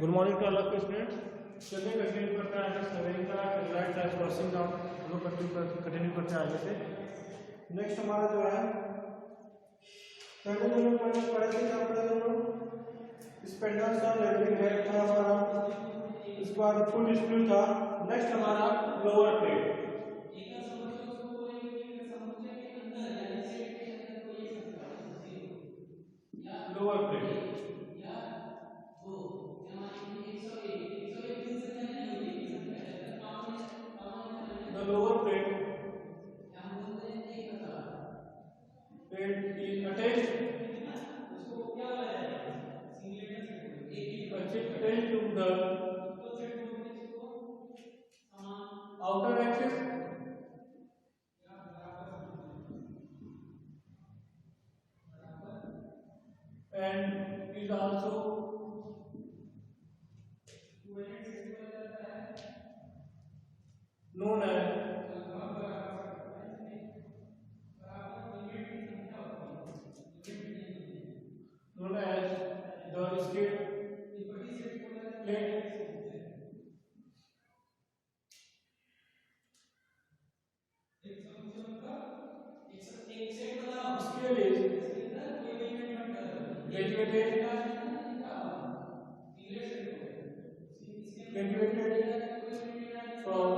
Good morning to all of students. चलिए continue करते हैं आगे सर्वेइंग का एप्लाइड ट्रांसवर्सिंग का हम लोग कंटिन्यू करते हैं आगे से। नेक्स्ट हमारा जो है पहले जो लोग पढ़े थे क्या पढ़े थे लोग स्पेंडल्स का लेवलिंग हेड था हमारा, उसके बाद फुट स्क्रू था। नेक्स्ट हमारा lower plate. Lower plate the lower plate is attached to the outer axis and is also known as the skid plate. Scale is graduated from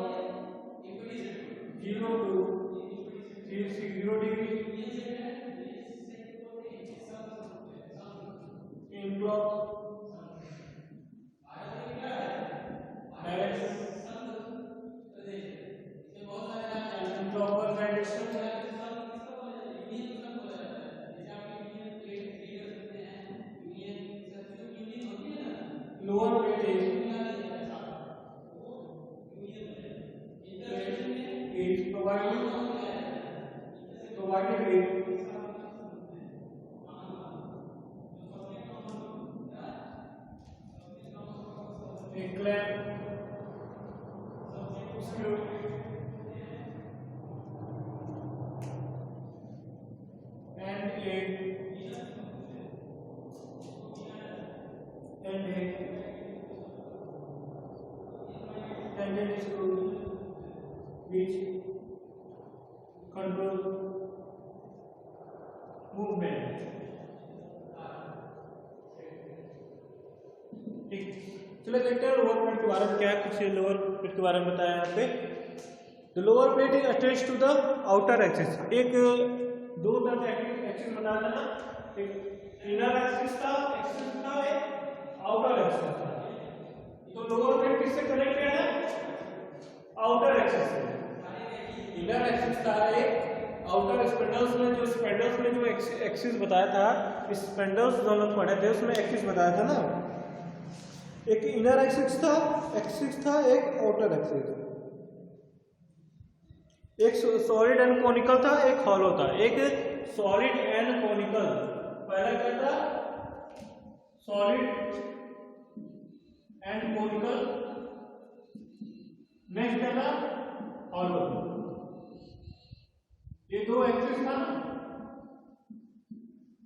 0 to 0 degree in clock direction and in clockwise direction. Lower plate is provided with a clamp screw and a tangent screw which control movement. ठीक, चलो देखते हैं lower plate के बारे में क्या है। कुछ लोअर प्लेट के बारे में बताया यहाँ पे। The lower plate is attached to the outer axis. एक दो तरह के एक्सिस बताया था ना, एक इनर एक्सिस था एक आउटर एक्सिस था। तो लोअर प्लेट किससे कनेक्टेड है? आउटर एक्सिस से। इनर एक्सिस था एक, आउटर स्पेंडल्स में जो एक्सिस बताया था, स्पेंडल्स जो लोग पढ़े थे उसमें एक्सिस बताया था ना, एक इनर एक्सिस था एक आउटर एक्सिस। एक सॉलिड एंड कॉनिकल था, एक हॉलो था। एक सॉलिड एंड कॉनिकल, पहला क्या था? Solid and conical. नेक्स्ट क्या था? हॉलो। ये दो एक्सिस था ना,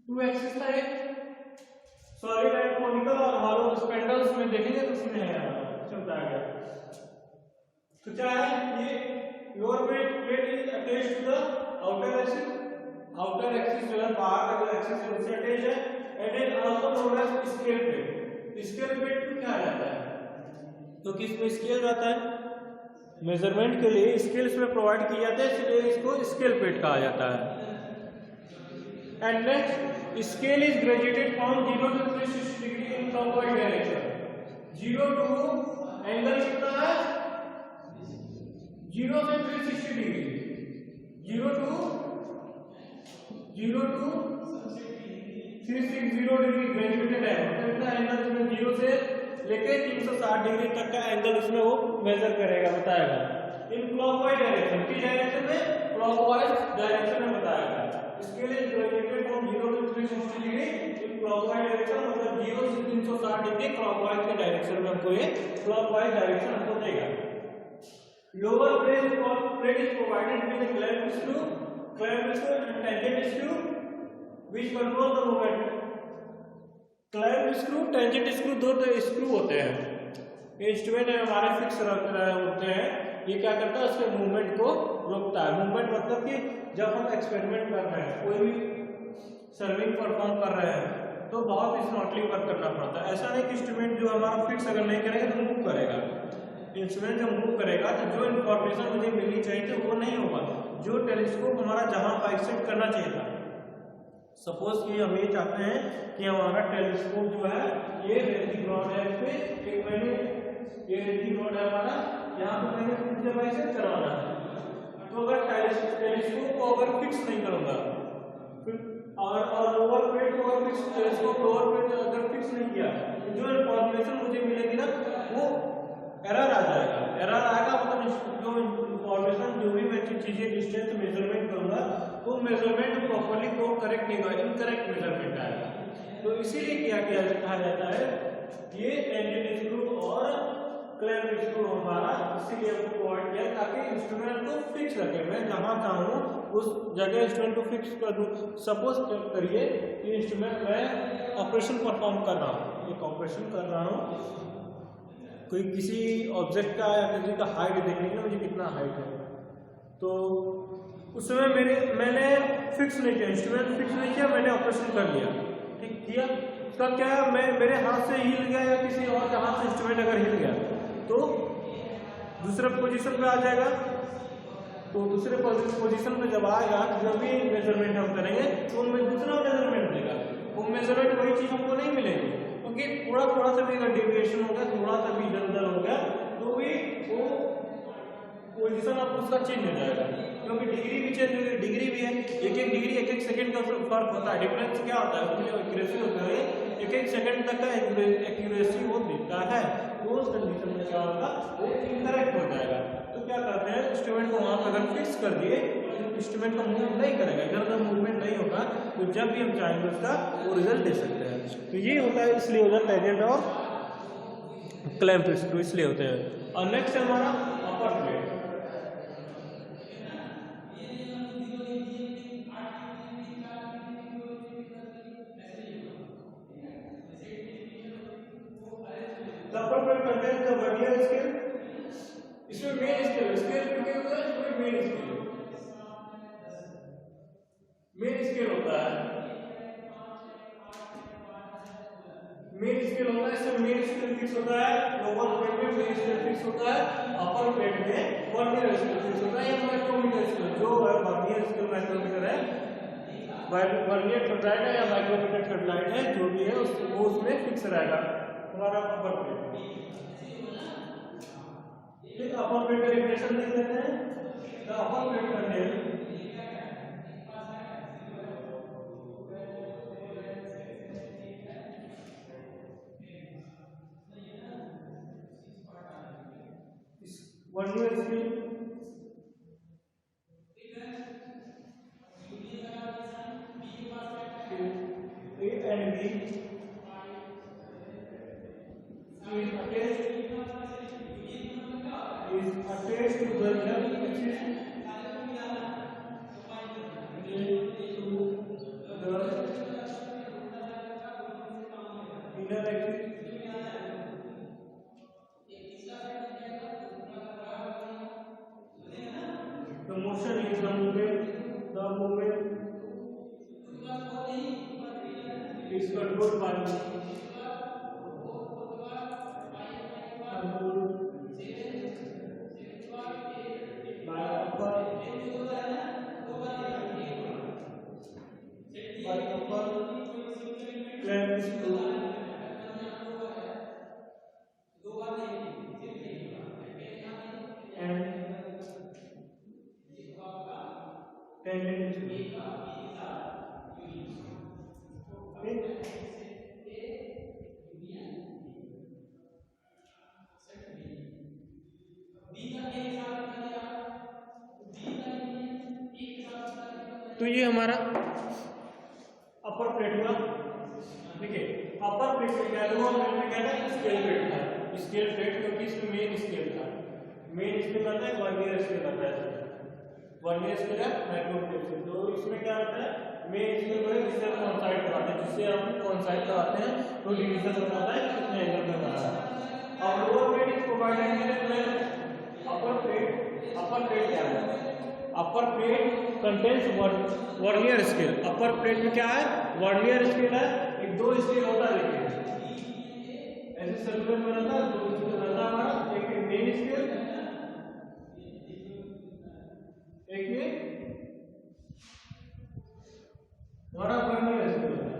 टू एक्सिस था, एक सॉलिड एंड कॉनिकल और हॉलो। स्पेंडल्स में देखेंगे तो उसमें है चलता गया। तो क्या है ये? Lower plate is attached to the outer axis. Outer axis जो है बाहर का जो एक्सिस है उससे अटैच है। And is also known as scale plate. Scale plate को क्या रहता है? तो किसमें स्केल रहता है? मेजरमेंट के लिए स्केल्स में प्रोवाइड किया जाता है, इसलिए इसको स्केल प्लेट कहा जाता है। And next, scale is graduated from 0 to 360 degree in clockwise direction. 0 to angle कितना है? 0 से 360 डिग्री। 0 to 360 डिग्री ग्रेजुएटेड है। मतलब इतना एंगल इसमें 0 से लेके 360 डिग्री तक का एंगल इसमें वो मेजर करेगा, बताएगा। इन क्लॉकवाइज डायरेक्शन, किस डायरेक्शन में? क्लॉकवाइज डायरेक्शन में बताएगा। Scale is graduated from 0 to 360 degree in clockwise direction. मतलब 0 से 360 डिग्री क्लॉकवाइज के डायरेक्शन में हमको ये क्लॉकवाइज डायरेक्शन हमको देगा। Lower plate is provided with a clamp screw and tangent screw which control the movement clamp screw, tangent screw, दो screw होते हैं। ये इंस्ट्रूमेंट हमारे फिक्स होते हैं। ये क्या करता है, उसके मूवमेंट को रोकता है। मूवमेंट मतलब कि जब हम एक्सपेरिमेंट कर रहे हैं, कोई भी सर्विंग परफॉर्म कर रहे हैं, तो बहुत स्मार्टली वर्क करना पड़ता है। ऐसा नहीं कि इंस्ट्रूमेंट जो हमारा फिक्स अगर नहीं करेगा तो मूव करेगा। इंस्ट्रूमेंट जब मूव करेगा तो जो इन्फॉर्मेशन मुझे मिलनी चाहिए थी वो नहीं होगा। जो टेलीस्कोप हमारा जहां बाइसेक्ट करना चाहिए था, सपोज कि हम ये चाहते हैं कि हमारा टेलीस्कोप जो है ये रेंजिंग रॉड है, इस पे एक मैंने ये रेंजिंग रॉड है हमारा, यहाँ पे मैंने मुझे बाइसेक्ट करवाना है। तो अगर टेलीस्कोप को अगर फिक्स नहीं करूंगा और लोअर प्लेट को अगर फिक्स, टेलीस्कोप लोअर प्लेट अगर फिक्स नहीं किया, तो जो इन्फॉर्मेशन मुझे मिलेगी ना वो एरर आ जाएगा। एरर आएगा मतलब जो इन्फॉर्मेशन, जो भी मैं चीजें डिस्टेंस मेजरमेंट करूंगा वो मेजरमेंट प्रॉपर्ली को करेक्ट नहीं होगा, इनकरेक्ट मेजरमेंट आएगा। तो इसीलिए क्या किया कहा जाता है, ये टेंजेंट स्क्रू और क्लैंप स्क्रू हमारा इसीलिए हमको प्रोवाइड किया ताकि इंस्ट्रूमेंट को फिक्स रखे। मैं जहां चाहूँ उस जगह इंस्ट्रूमेंट को फिक्स कर दूँ। सपोज करिए कि इंस्ट्रूमेंट मैं ऑपरेशन परफॉर्म कर रहा हूँ, एक ऑपरेशन कर रहा हूँ, कोई किसी ऑब्जेक्ट का या किसी का हाइट देखने के मुझे कितना हाइट है, तो उस समय मैंने फिक्स नहीं किया, इंस्ट्रूमेंट फिक्स नहीं किया, मैंने ऑपरेशन कर लिया, ठीक किया। तब क्या मैं मेरे हाथ से हिल गया या किसी और के हाथ से इंस्ट्रूमेंट अगर हिल गया तो दूसरे पोजीशन पे आ जाएगा। तो दूसरे पोजीशन पे जब आएगा तो जो भी मेजरमेंट हम करेंगे तो उनमें दूसरा मेजरमेंट देगा। वो मेजरमेंट वही चीज हमको नहीं मिलेगी, क्योंकि थोड़ा सा भी अगर डेविएशन हो गया, थोड़ा सा भी इधर उधर हो गया तो भी वो पोजीशन आप उसका चेंज हो जाएगा। क्योंकि डिग्री भी चेंज होगी, डिग्री भी है, एक डिग्री एक सेकंड का फर्क होता है। डिफरेंस क्या होता है, उसमें जो एक्यूरेसी होता है एक सेकंड तक का एक्यूरेसी वो देता है। तो उस कंडीशन में क्या होगा, वो इनकरेक्ट हो जाएगा। तो क्या करते हैं, इंस्ट्रूमेंट को वहां पर अगर फिक्स कर दिए, इंस्ट्रूमेंट का मूव नहीं करेगा, इधर उधर मूवमेंट नहीं होगा, तो जब भी हम चाहेंगे उसका वो रिजल्ट दे सकते हैं। तो ये होता है, इसलिए होता है टेंजेंट और क्लैंप स्क्रू इसलिए होते हैं। और नेक्स्ट है हमारा upper plate. Upper plate contain the vernier scale, इसमें मेन स्केल क्योंकि होता है, इसमें मेन स्केल होता है, मेन स्केल होता है। इसमें मेन स्केल फिक्स होता है, लोअर प्लेट में मेन स्केल फिक्स होता है, अपर प्लेट में वर्नियर स्केल फिक्स होता है या माइक्रोमीटर स्केल। जो वर्नियर स्केल माइक्रोमीटर है, वर्नियर थर्ड है या माइक्रोमीटर थर्ड है, जो भी है वो उसमें फिक्स रहेगा हमारा अपर प्लेट। ठीक, अपर प्लेट का डेफिनेशन देख लेते हैं। The upper plate contain vernier scale A and B is attached to the left axis inner axis. The motion is the movement is controlled by upper clamp screw and tangent screw. तो ये हमारा upper plate हुआ। देखिए अपर plate में क्या हुआ, plate में क्या था, स्केल प्लेट था, स्केल प्लेट, क्योंकि इसमें मेन स्केल था। मेन स्केल आता है, वर्नियर स्केल आता है, वर्नियर स्केल है माइक्रोमीटर स्केल। तो इसमें क्या होता है, मेन स्केल पर जिससे हम कॉन्साइड कराते हैं, जिससे हम कॉन्साइड कराते हैं तो डिवीजन बताता है कितने एंगल में बना है। अब lower plate is provided with upper plate क्या है? अपर प्लेट कंटेन्स वर्नियर स्केल। अपर प्लेट में क्या है? वर्नियर स्केल है। एक दो स्केल होता है, देखिए ऐसे सर्कुलर में रहता है, दो स्केल रहता है हमारा, एक मेन स्केल, एक ये हमारा वर्नियर स्केल होता है।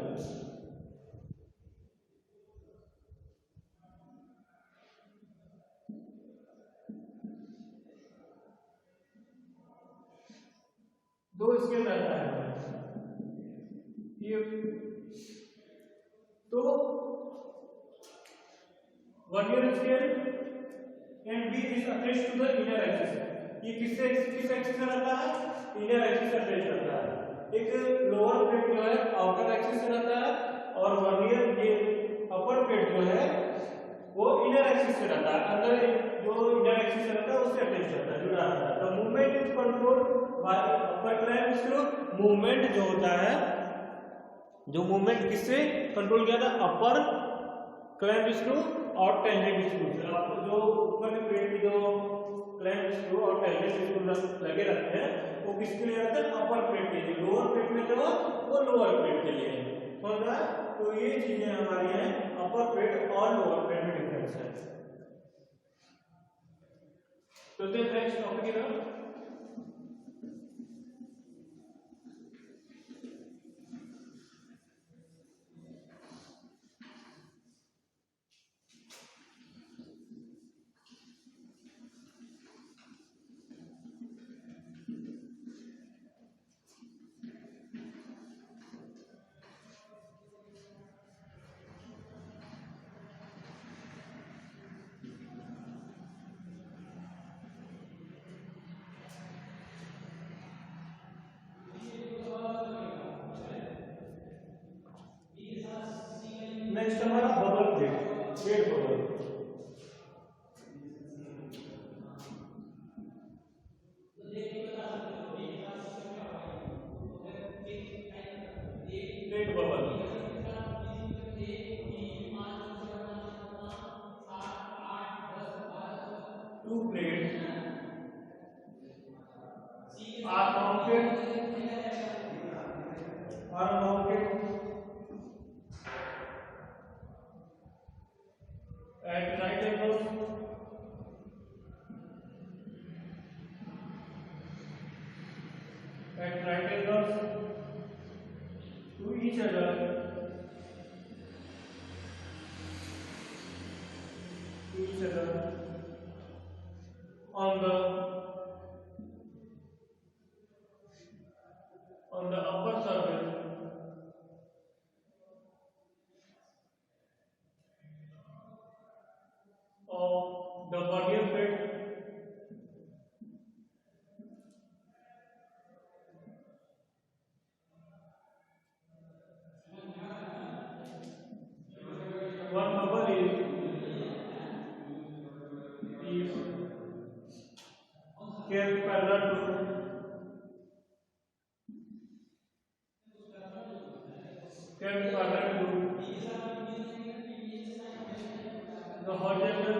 दो स्केल रहता है ये। तो vernier scale and B is attached to the inner axis. ये किस एक्सिस से रहता है? इनर एक्सिस से अटैच रहता है। एक लोअर प्लेट जो है आउटर एक्सिस से रहता है और वर्नियर ये अपर प्लेट जो है वो इनर एक्सिस से रहता है। अंदर जो इनर एक्सिस से रहता है उससे अटैच रहता है, जुड़ा रहता है। The movement is controlled by upper clamp screw. Movement जो होता है, जो मूवमेंट किससे कंट्रोल किया था? अपर क्लैंप स्क्रू और टेंजेंट स्क्रू से। आपको जो ऊपर की प्लेट की जो क्लैंप स्क्रू और टेंजेंट स्क्रू लगे रहते हैं वो किसके लिए रहते हैं? अपर प्लेट के लिए। लोअर प्लेट में जो वो लोअर प्लेट के लिए समझ रहा है? तो ये चीजें हमारी हैं, अपर प्लेट और लोअर प्लेट में डिफरेंस है। तो नेक्स्ट टॉपिक है नेक्स्ट हमारा bubble plate, plate bubble. Plate bubble to plate are mounted at right angles to each other on the upper surface of the vernier plate one bubble is kept parallel to the horizontal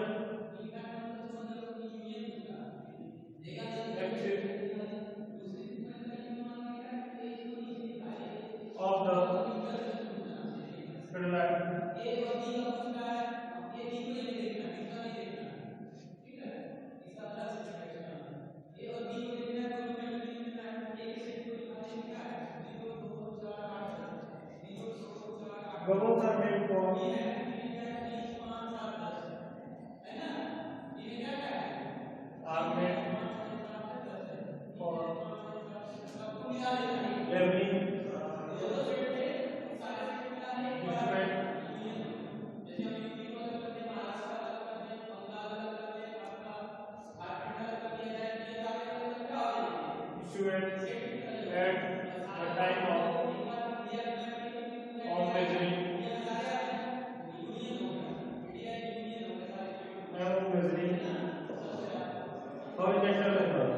axis of the satellite. Bubbles are made for leveling, issuance at the time of measuring horizontal angle.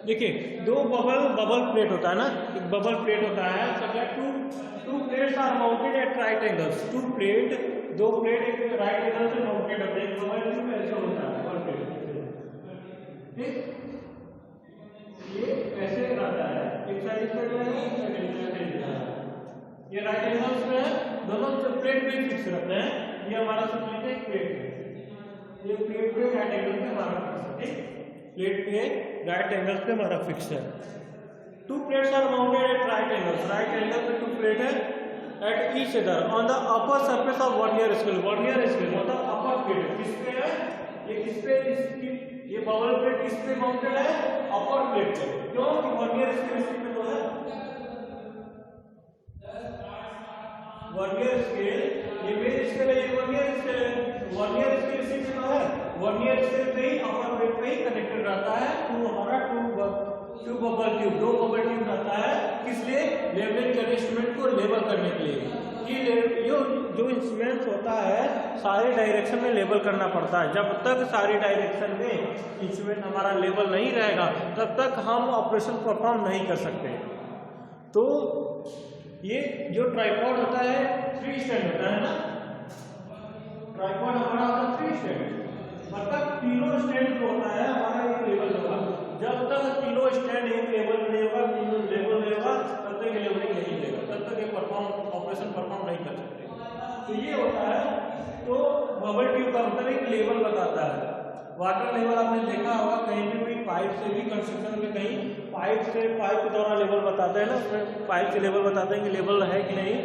देखिए दो bubble plate होता है ना, एक bubble plate होता है, two plates are mounted at right angles. दो plate एक राइट एंगल से माउंटेड होते हैं, बबल ट्यूब ऐसे होता है बबल प्लेट, ठीक। ये ऐसे रहता है, एक साइड इस पे है, एक साइड इस पे है, ये राइट एंगल्स में है, दोनों प्लेट पे फिक्स रहते हैं। ये हमारा सप्लाई का एक प्लेट है, ये प्लेट पे राइट एंगल पे हमारा फिक्स है, ठीक। प्लेट पे राइट एंगल पे हमारा फिक्स है। Two plates are mounted at right angles, right angle पे टू प्लेट है at each other on the upper surface of vernier scale. Vernier scale मतलब अपर प्लेट किस पे है, ये किस पे, इसकी ये बबल प्लेट किस पे माउंटेड है, अपर प्लेट पे। क्यों कि वर्नियर स्केल इसी पे तो है, वर्नियर स्केल ये मेन स्केल है, ये वर्नियर स्केल है, वर्नियर स्केल इसी पे तो है, वर्नियर स्केल पे ही अपर प्लेट पे ही कनेक्टेड रहता है टू हमारा टू बबल ट्यूब, दो बबल ट्यूब रहता है, किस लिए, लेवलिंग के इंस्ट्रूमेंट को लेवल करने के लिए। कि जो इंस्ट्रूमेंट होता है सारे डायरेक्शन में लेवल करना पड़ता है, जब तक सारी डायरेक्शन में इंस्ट्रूमेंट हमारा लेवल नहीं रहेगा तब तक हम ऑपरेशन परफॉर्म नहीं कर सकते। तो ये जो ट्राइपॉड होता है 3 स्टैंड होता है ना, ट्राइपॉड हमारा होता है 3 स्टैंड, मतलब तीनों स्टैंड जो होता है हमारा एक लेवल होगा। जब तक तीनों स्टैंड एक लेवल नहीं होगा, तीनों लेवल नहीं होगा, तब तक लेवलिंग नहीं लेगा, तब तक ये ऑपरेशन परफॉर्म नहीं कर सकते। तो ये होता है, तो बबल ट्यूब का मतलब एक लेवल बताता है। वाटर लेवल आपने देखा होगा कहीं भी कोई पाइप से भी कंस्ट्रक्शन में कहीं पाइप के द्वारा लेवल बताते हैं ना, उसमें पाइप से लेवल बताते हैं कि लेवल है कि नहीं।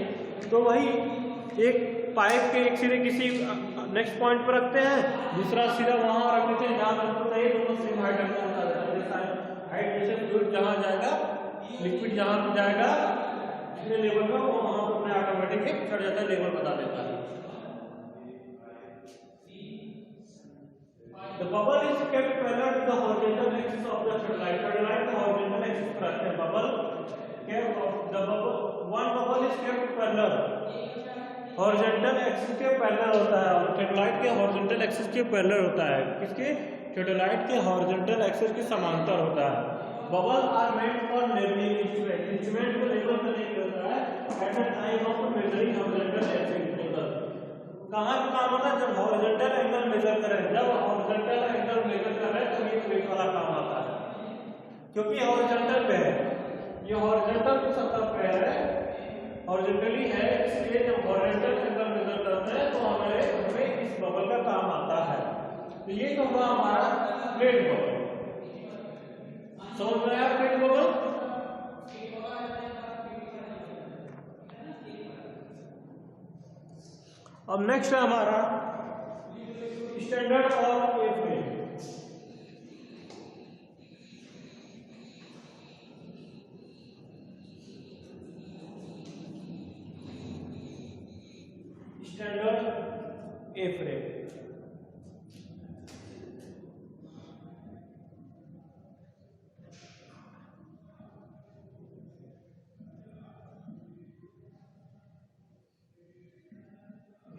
तो वही एक पाइप के एक सिरे किसी नेक्स्ट पॉइंट पर रखते हैं, दूसरा सिरा वहां रख देते हैं जहां हमको चाहिए, दोनों सेम हाइट रखना होता है। हाइट जैसे फ्लूइड जहां जाएगा, लिक्विड जहां पे जाएगा जितने लेवल का वो वहां पर अपने ऑटोमेटिक चढ़ जाता है, लेवल बता देता है। The bubble is kept parallel to the horizontal axis of the satellite. Satellite the horizontal axis पर रखते हैं bubble, one bubble is kept parallel, horizontal axis के पैरेलल होता है, और सैटेलाइट के हॉरिजॉन्टल एक्सिस के पैरेलल होता है। किसके, सैटेलाइट के हॉरिजॉन्टल एक्सिस के समांतर होता है। Bubble are meant for levelling instrument, instrument को लेवल करने के लिए होता है at the time of measuring horizontal angle. कहाँ पे काम होता है, जब हॉरिजॉन्टल एंगल मेजर करें, जब हॉरिजॉन्टल एंगल मेजर करें तो ये प्लेट वाला काम आता है, क्योंकि हॉरिजॉन्टल पे है, ये हॉरिजॉन्टल सतह पे है, हॉरिजॉन्टली है, इसलिए जब हॉरिजॉन्टल एंगल मेजर करते हैं तो हमें इस बबल का काम आता है। तो ये तो हुआ हमारा प्लेट बबल। समझ में आया प्लेट बबल? अब नेक्स्ट है हमारा स्टैंडर्ड और A frame. Standard A frame,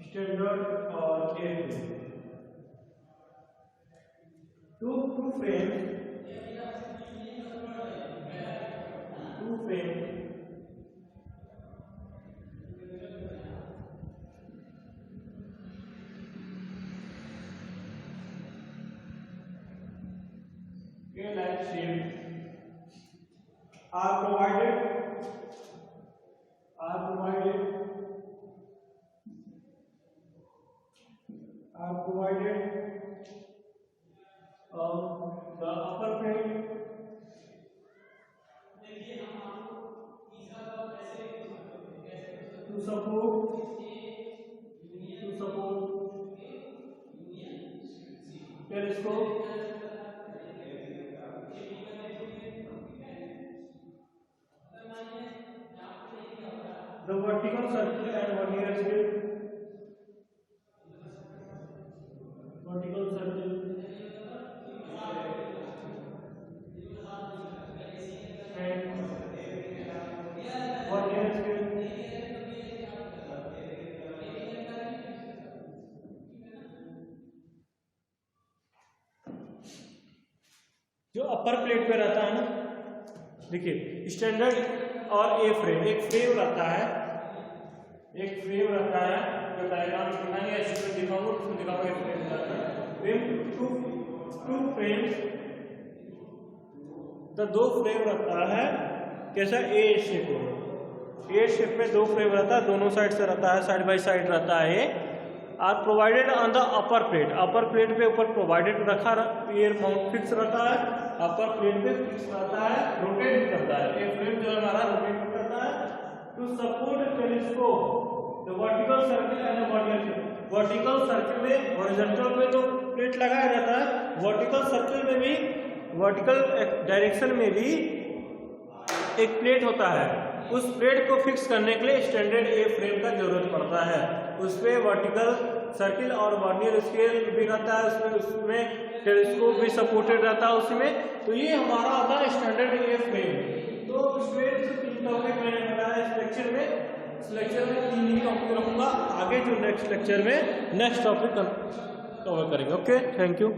standard और A frame, two frame like shape are provided the upper frame to support telescope the vertical circle and vernier scale, vertical circle and vernier scale, जो अपर अपर plate पे रहता है ना, देखिए standard और A frame, एक frame रहता है, एक फ्रेम रहता है, जो डायग्राम दिखाएंगे ऐसे दिखाऊंगा, उसमें दिखाऊंगा एक फ्रेम रहता है, फ्रेम टू फ्रेम्स, तो दो फ्रेम रहता है, कैसा ए शेप में, ए शेप में दो फ्रेम रहता है, दोनों साइड से रहता है, साइड बाय साइड रहता है, are provided on the upper plate, upper plate पे ऊपर प्रोवाइडेड रखा, ये माउंट फिक्स रहता है, अपर प्लेट पे फिक्स रहता है, रोटेट भी करता है, ये फ्रेम जो है हमारा रोटेट भी करता है, to support telescope the vertical circle and vertical circle में, हॉरिजॉन्टल में तो प्लेट लगाया जाता है, वर्टिकल सर्किल में भी, वर्टिकल डायरेक्शन में भी एक प्लेट होता है, उस प्लेट को फिक्स करने के लिए स्टैंडर्ड ए फ्रेम का जरूरत पड़ता है, उसपे वर्टिकल सर्किल और वर्नियर स्केल भी रहता है, उसमें टेलीस्कोप भी सपोर्टेड रहता है उसमें, तो ये हमारा आता है स्टैंडर्ड ए फ्रेम। तो इसमें जो 3 टॉपिक मैंने बताया इस लेक्चर में, इस लेक्चर में 3 ही टॉपिक रखूंगा, आगे जो नेक्स्ट लेक्चर में नेक्स्ट टॉपिक कवर करेंगे। Okay, thank you.